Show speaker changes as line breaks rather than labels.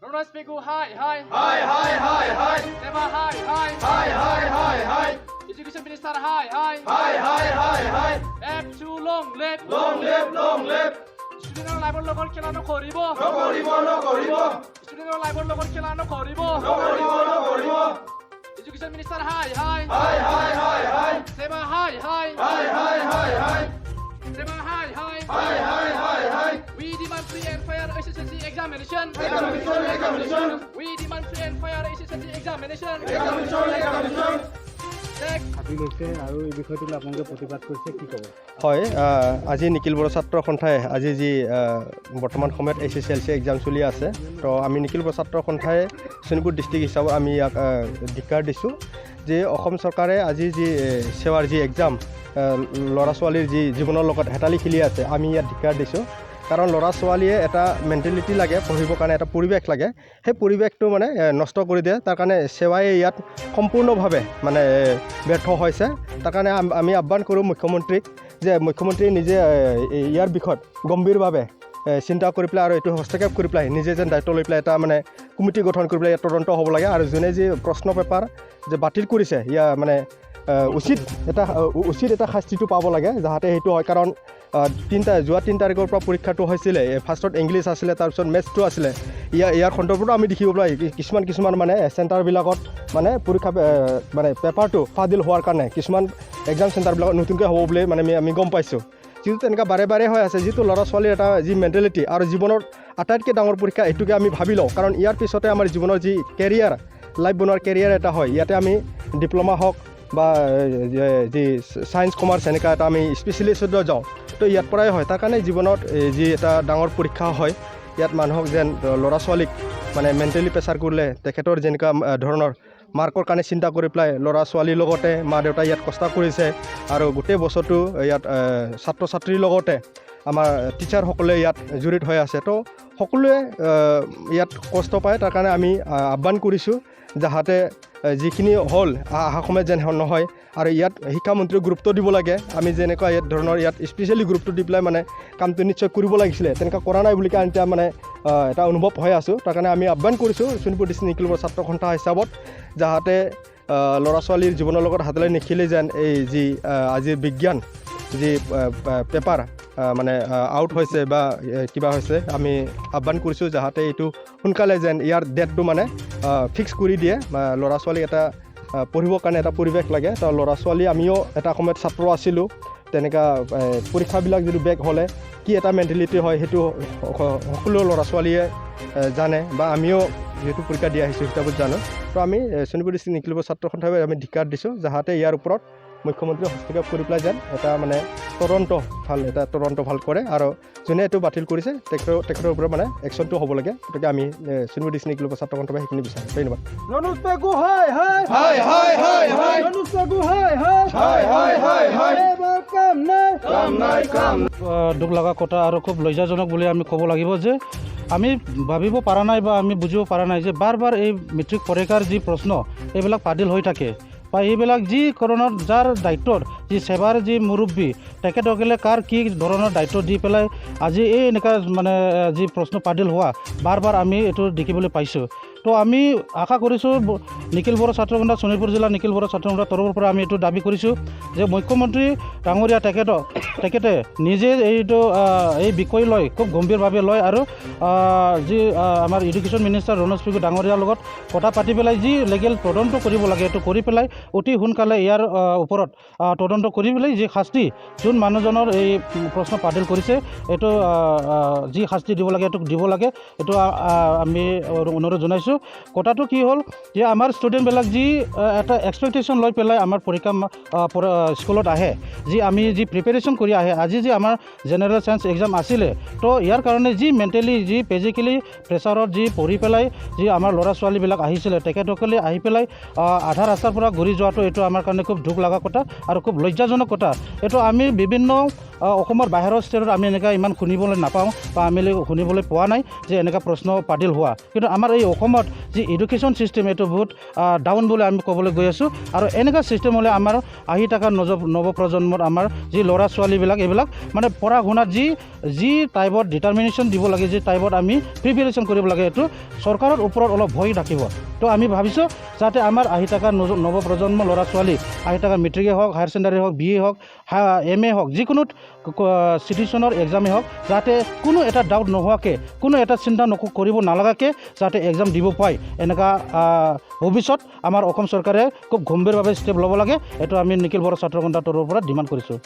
Ronald Spegu, hi, hi.
Hi, hi, hi, hi.
SEBA, hi, hi.
Hi, hi, hi, hi.
Education Minister, hi, hi.
Hi, hi, hi, hi.
Absu, long live.
Long live, long live.
Student life logot khela no koribo.
No koribo, no koribo.
Student life logot khela no koribo.
No koribo, no koribo.
Education Minister, hi, hi.
Hi, hi, hi, hi.
SEBA, hi, hi.
Hi, hi, hi, hi.
SEBA, hi, hi.
Hi, hi, hi, hi.
We demand free and fair HSLC examination.
Examination, examination.
We demand free and fair HSLC examination.
Examination, examination.
ভাবি লৈছে আৰু এই বিষয়টো আপোনালোকে প্ৰতিবাদ কৰিছে কি ক'ব?
হয়, আজি নিখিল বড়ো ছাত্ৰ সন্থাই আজি যি বৰ্তমান সময়ত HSLC এক্সাম চলি আছে, তো আমি নিখিল বড়ো ছাত্ৰ সন্থাই শোণিতপুৰ ডিষ্ট্ৰিক্ট হিচাপত আমি ইয়াক ধিক্কাৰ দিছোঁ যে অসম চৰকাৰে আজি যি সেৱাৰ যি এক্সাম ল'ৰা ছোৱালীৰ যি জীৱনৰ লগত হেতালি খেলি আছে, আমি ইয়াত ধিক্কাৰ দিছোঁ। কাৰণ ল'ৰা ছোৱালীয়ে এটা মেণ্টেলিটি লাগে, পঢ়িবৰ কাৰণে এটা পৰিৱেশ লাগে, সেই পৰিৱেশটো মানে নষ্ট কৰি দিয়ে। তাৰ কাৰণে সেৱাই ইয়াত সম্পূৰ্ণভাৱে মানে ব্যৰ্থ হৈছে। তাৰ কাৰণে আমি আহ্বান কৰোঁ মুখ্যমন্ত্ৰীক যে মুখ্যমন্ত্ৰী নিজে ইয়াৰ বিষয়ত গম্ভীৰভাৱে চিন্তা কৰি পেলাই আৰু এইটো হস্তক্ষেপ কৰি পেলাই নিজে যেন দায়িত্ব লৈ পেলাই এটা মানে কমিটি গঠন কৰি পেলাই ইয়াত তদন্ত হ'ব লাগে। আৰু যোনে যি প্ৰশ্ন পেপাৰ যে বাতিল কৰিছে, ইয়াৰ মানে উচিত এটা শাস্তিটো পাব লাগে, যাতে সেইটো হয়। কাৰণ যোৱা 3 তাৰিখৰ পৰা পৰীক্ষাটো হৈছিলে, ফাৰ্ষ্টত ইংলিছ আছিলে, তাৰপিছত মেথছটো আছিলে। ইয়াৰ সন্দৰ্ভতো আমি দেখিব পাই কিছুমান মানে চেণ্টাৰবিলাকত মানে পৰীক্ষা মানে পেপাৰটো ফাদিল হোৱাৰ কাৰণে কিছুমান এক্সাম চেণ্টাৰবিলাকত নতুনকৈ হ'ব বুলি মানে আমি গম পাইছোঁ। যিটো তেনেকুৱা বাৰে হৈ আছে, যিটো ল'ৰা ছোৱালীৰ এটা যি মেণ্টেলিটি আৰু জীৱনৰ আটাইতকৈ ডাঙৰ পৰীক্ষা এইটোকে আমি ভাবি লওঁ। কাৰণ ইয়াৰ পিছতে আমাৰ জীৱনৰ যি কেৰিয়াৰ, লাইফ বনোৱাৰ কেৰিয়াৰ এটা হয়। ইয়াতে আমি ডিপ্ল'মা হওক বা যি ছায়েন্স কমাৰ্চ এনেকুৱা এটা আমি স্পেচিয়েলিষ্টত যাওঁ, তো ইয়াৰ পৰাই হয়। তাৰ কাৰণে জীৱনত যি এটা ডাঙৰ পৰীক্ষা হয়, ইয়াত মানুহক যেন ল'ৰা ছোৱালীক মানে মেণ্টেলি প্ৰেছাৰ কৰিলে তেখেতৰ যেনেকুৱা ধৰণৰ মাৰ্কৰ কাৰণে চিন্তা কৰি পেলাই ল'ৰা ছোৱালীৰ লগতে মা দেউতাই ইয়াত কষ্ট কৰিছে। আৰু গোটেই বছৰটো ইয়াত ছাত্ৰ ছাত্ৰীৰ লগতে আমাৰ টিচাৰসকলে ইয়াত জড়িত হৈ আছে। তো সকলোৱে ইয়াত কষ্ট পায়। তাৰ কাৰণে আমি আহ্বান কৰিছোঁ যাতে যিখিনি হ'ল অহা সময়ত যেন নহয়। আৰু ইয়াত শিক্ষামন্ত্ৰীয়ে গুৰুত্ব দিব লাগে। আমি যেনেকুৱা ইয়াত ধৰণৰ ইয়াত স্পেচিয়েলি গুৰুত্ব দি পেলাই মানে কামটো নিশ্চয় কৰিব লাগিছিলে, তেনেকুৱা কৰা নাই বুলি কাৰণ এতিয়া মানে এটা অনুভৱ হৈ আছোঁ। তাৰ কাৰণে আমি আহ্বান কৰিছোঁ শোণিতপুৰ ডিষ্ট্ৰিক্ট নিখিল বড়ো ছাত্ৰ সন্থা হিচাপত যাতে ল'ৰা ছোৱালীৰ জীৱনৰ লগত হাতলৈ নিখিলে যেন এই যি আজিৰ বিজ্ঞান যি পেপাৰ মানে আউট হৈছে বা কিবা হৈছে, আমি আহ্বান কৰিছোঁ যাতে এইটো সোনকালে যেন ইয়াৰ ডেটটো মানে ফিক্স কৰি দিয়ে। ল'ৰা ছোৱালীক এটা পঢ়িবৰ কাৰণে এটা পৰিৱেশ লাগে। তো ল'ৰা ছোৱালী আমিও এটা সময়ত ছাত্ৰ আছিলোঁ, তেনেকুৱা পৰীক্ষাবিলাক যদি বেক হ'লে কি এটা মেণ্টেলিটি হয় সেইটো সকলো ল'ৰা ছোৱালীয়ে জানে বা আমিও যিহেতু পৰীক্ষা দি আহিছোঁ হিচাপত জানো। তো আমি শোণিতপুৰ ডিষ্ট্ৰিক্ট নিখিল বড়ো ছাত্ৰ সন্থাই আমি ধিক্কাৰ দিছোঁ যাতে ইয়াৰ ওপৰত মুখ্যমন্ত্ৰীয়ে হস্তক্ষেপ কৰি পেলাই যেন এটা মানে তদন্ত ভাল কৰে আৰু যোনে এইটো বাতিল কৰিছে তেখেতৰ ওপৰত মানে একশ্যনটো হ'ব লাগে। গতিকে আমি শোণিতপুৰ ডিষ্ট্ৰিক্ট নিখিল বড়ো ছাত্ৰ সন্থাই সেইখিনি বিচাৰোঁ। ধন্যবাদ।
ৰণুজ পেগু হাই হাই
Hi, hi, hi, hi.
Ranoj Pegu হাই হাই
Hi, hi, hi, hi.
এবাৰ কাম নাই
Come, night, come.
দুখ লগা কথা আৰু খুব লজ্জাজনক বুলি আমি ক'ব লাগিব যে আমি ভাবিব পৰা নাই বা আমি বুজিব পৰা নাই যে বাৰ এই মেট্ৰিক পৰীক্ষাৰ যি প্ৰশ্ন এইবিলাক বাতিল হৈ থাকে বা এইবিলাক যি কাৰণত যাৰ দায়িত্বত যি সেৱাৰ যি মুৰব্বী তেখেতসকলে কাৰ কি ধৰণৰ দায়িত্ব দি পেলাই আজি এই এনেকুৱা মানে যি প্ৰশ্ন বাতিল হোৱা বাৰ আমি এইটো দেখিবলৈ পাইছোঁ। তো আমি আশা কৰিছোঁ নিখিল বড়ো ছাত্ৰ সন্থা শোণিতপুৰ জিলা নিখিল বড়ো ছাত্ৰ সন্থাৰ তৰফৰ পৰা আমি এইটো দাবী কৰিছোঁ যে মুখ্যমন্ত্ৰী ডাঙৰীয়া তেখেতে নিজে এইটো এই বিষয় লৈ খুব গম্ভীৰভাৱে লয় আৰু যি আমাৰ এডুকেশ্যন মিনিষ্টাৰ ৰণুজ পেগু ডাঙৰীয়াৰ লগত কথা পাতি পেলাই যি লিগেল তদন্ত কৰিব লাগে এইটো কৰি পেলাই অতি সোনকালে ইয়াৰ ওপৰত তদন্ত কৰি পেলাই যি শাস্তি যোন মানুহজনৰ এই প্ৰশ্ন বাতিল কৰিছে এইটো যি শাস্তি দিব লাগে এইটো দিব লাগে, এইটো আমি অনুৰোধ জনাইছোঁ। কথাটো কি হ'ল যে আমাৰ ষ্টুডেণ্টবিলাক যি এটা এক্সপেক্টেশ্যন লৈ পেলাই আমাৰ পৰীক্ষা স্কুলত আহে, যি আমি যি প্ৰিপেৰেশ্যন কৰি আহে, আজি যি আমাৰ জেনেৰেল চায়েন্স এক্সাম আছিলে, তো ইয়াৰ কাৰণে যি মেণ্টেলি যি ফিজিকেলি প্ৰেছাৰত যি পঢ়ি পেলাই যি আমাৰ ল'ৰা ছোৱালীবিলাক আহিছিলে তেখেতসকলে আহি পেলাই আধা ৰাস্তাৰ পৰা ঘূৰি যোৱাটো এইটো আমাৰ কাৰণে খুব দুখ লগা কথা আৰু খুব লজ্জাজনক কথা। এইটো আমি বিভিন্ন অসমৰ বাহিৰৰ ষ্টেটত আমি এনেকুৱা ইমান শুনিবলৈ নাপাওঁ বা আমি শুনিবলৈ পোৱা নাই যে এনেকুৱা প্ৰশ্ন পাতিল হোৱা কিন্তু আমাৰ এই অসমত যি এডুকেশ্যন ছিষ্টেম এইটো বহুত ডাউন বুলি আমি ক'বলৈ গৈ আছোঁ আৰু এনেকুৱা ছিষ্টেম হ'লে আমাৰ আহি থকা নৱপ্ৰজন্মৰ আমাৰ যি ল'ৰা ছোৱালীবিলাক এইবিলাক মানে পঢ়া শুনাত যি টাইপত ডিটাৰমিনেশ্যন দিব লাগে যি টাইপত আমি প্ৰিপেৰেশ্যন কৰিব লাগে এইটো চৰকাৰৰ ওপৰত অলপ ভয় ৰাখিব তো আমি ভাবিছোঁ যাতে আমাৰ আহি থকা নৱপ্ৰজন্ম ল'ৰা ছোৱালী আহি থকা মেট্ৰিকে হওক হায়াৰ ছেকেণ্ডাৰী হওক BA হওক MA হওক যিকোনো চিটিজেনৰ এক্সামেই হওক যাতে কোনো এটা ডাউট নোহোৱাকৈ কোনো এটা চিন্তা কৰিব নালাগাকৈ যাতে এক্সাম দিব পায় এনেকুৱা ভৱিষ্যত আমাৰ অসম চৰকাৰে খুব গম্ভীৰভাৱে ষ্টেপ ল'ব লাগে এইটো আমি নিখিল বড়ো ছাত্ৰ সন্থাৰ তৰফৰ পৰা ডিমাণ্ড কৰিছোঁ